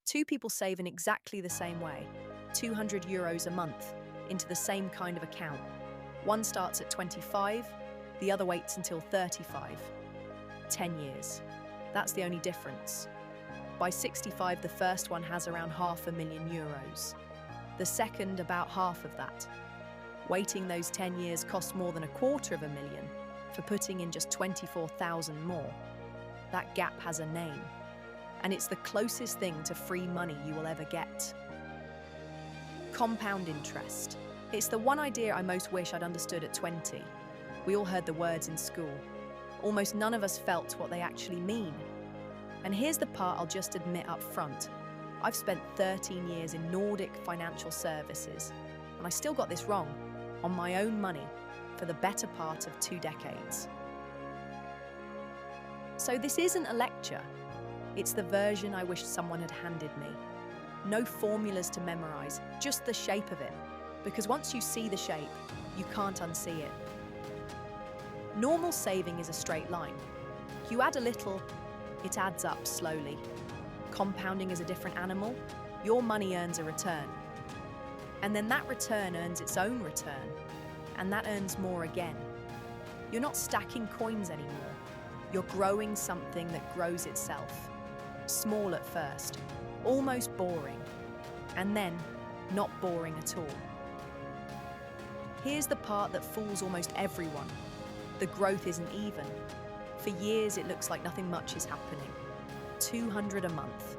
Two people save in exactly the same way, €200 a month, into the same kind of account. One starts at 25, the other waits until 35. 10 years. That's the only difference. By 65, the first one has around €500,000. The second, about half of that. Waiting those 10 years costs more than $250,000 for putting in just 24,000 more. That gap has a name, and it's the closest thing to free money you will ever get. Compound interest. It's the one idea I most wish I'd understood at 20. We all heard the words in school. Almost none of us felt what they actually mean. And here's the part I'll just admit up front. I've spent 13 years in Nordic financial services, and I still got this wrong, on my own money, for the better part of 2 decades. So this isn't a lecture. It's the version I wish someone had handed me. No formulas to memorize, just the shape of it. Because once you see the shape, you can't unsee it. Normal saving is a straight line. You add a little, it adds up slowly. Compounding is a different animal. Your money earns a return. And then that return earns its own return. And that earns more again. You're not stacking coins anymore. You're growing something that grows itself. Small at first, almost boring, and then not boring at all. Here's the part that fools almost everyone. The growth isn't even. For years, it looks like nothing much is happening. 200 a month,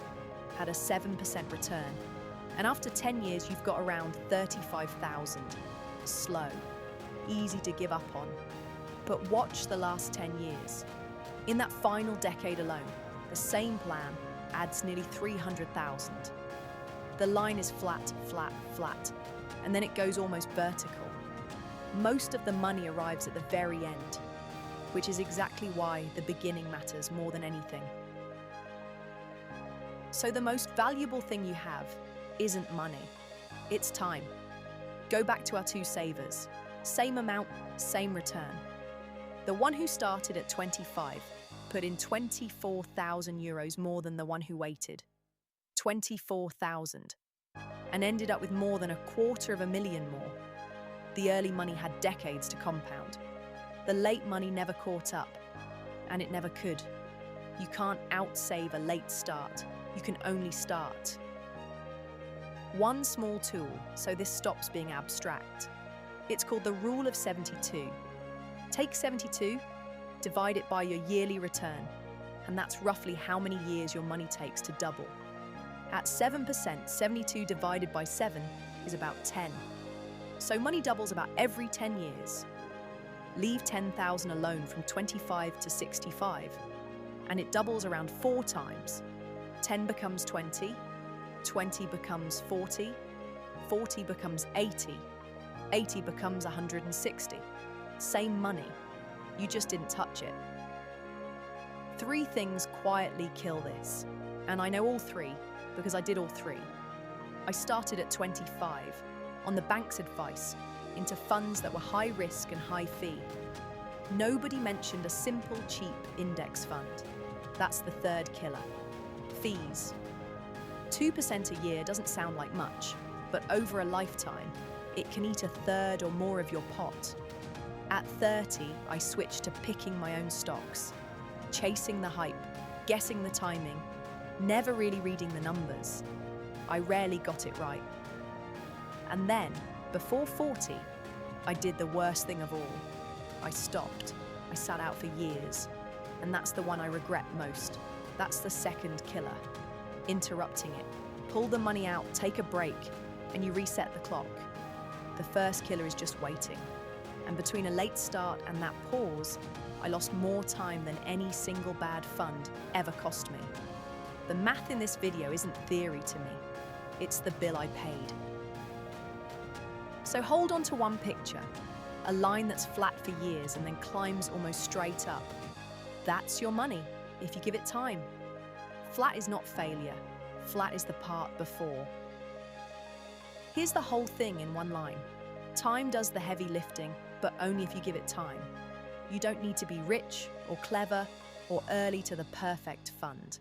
had a 7% return. And after 10 years, you've got around 35,000. Slow, easy to give up on. But watch the last 10 years. In that final decade alone, the same plan adds nearly 300,000. The line is flat, flat, flat, and then it goes almost vertical. Most of the money arrives at the very end, which is exactly why the beginning matters more than anything. So the most valuable thing you have isn't money, it's time. Go back to our 2 savers. Same amount, same return. The one who started at 25 put in €24,000 more than the one who waited. 24,000. And ended up with more than $250,000 more. The early money had decades to compound. The late money never caught up, and it never could. You can't outsave a late start. You can only start. One small tool, so this stops being abstract. It's called the rule of 72. Take 72, divide it by your yearly return, and that's roughly how many years your money takes to double. At 7%, 72 divided by 7 is about 10. So money doubles about every 10 years. Leave 10,000 alone from 25 to 65, and it doubles around 4 times. 10 becomes 20, 20 becomes 40, 40 becomes 80, 80 becomes 160. Same money, you just didn't touch it. 3 things quietly kill this, and I know all 3 because I did all 3. I started at 25, on the bank's advice, into funds that were high risk and high fee. Nobody mentioned a simple, cheap index fund. That's the 3rd killer. Fees. 2% a year doesn't sound like much, but over a lifetime, it can eat 1/3 or more of your pot. At 30, I switched to picking my own stocks, chasing the hype, guessing the timing, never really reading the numbers. I rarely got it right. And then, before 40, I did the worst thing of all. I stopped. I sat out for years. And that's the one I regret most. That's the 2nd killer. Interrupting it. Pull the money out, take a break, and you reset the clock. The 1st killer is just waiting. And between a late start and that pause, I lost more time than any single bad fund ever cost me. The math in this video isn't theory to me. It's the bill I paid. So hold on to one picture, a line that's flat for years and then climbs almost straight up. That's your money, if you give it time. Flat is not failure. Flat is the part before. Here's the whole thing in one line. Time does the heavy lifting, but only if you give it time. You don't need to be rich or clever or early to the perfect fund.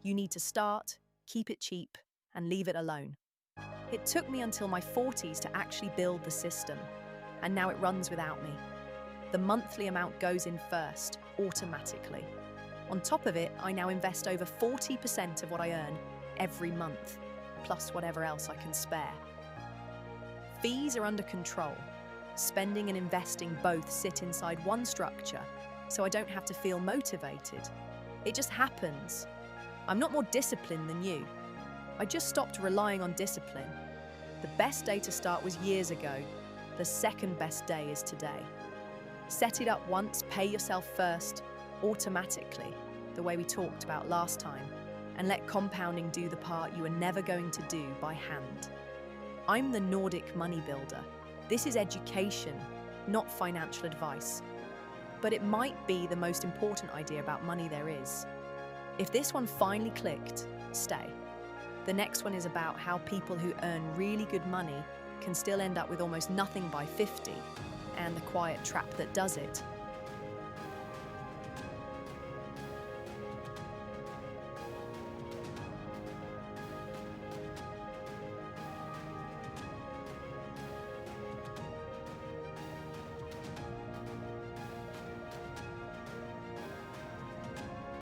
You need to start, keep it cheap, and leave it alone. It took me until my 40s to actually build the system, and now it runs without me. The monthly amount goes in first, automatically. On top of it, I now invest over 40% of what I earn every month, plus whatever else I can spare. Fees are under control. Spending and investing both sit inside one structure, so I don't have to feel motivated. It just happens. I'm not more disciplined than you. I just stopped relying on discipline. The best day to start was years ago. The second best day is today. Set it up once, pay yourself first, automatically, the way we talked about last time, and let compounding do the part you are never going to do by hand. I'm the Nordic money builder. This is education, not financial advice. But it might be the most important idea about money there is. If this one finally clicked, stay. The next one is about how people who earn really good money can still end up with almost nothing by 50, and the quiet trap that does it.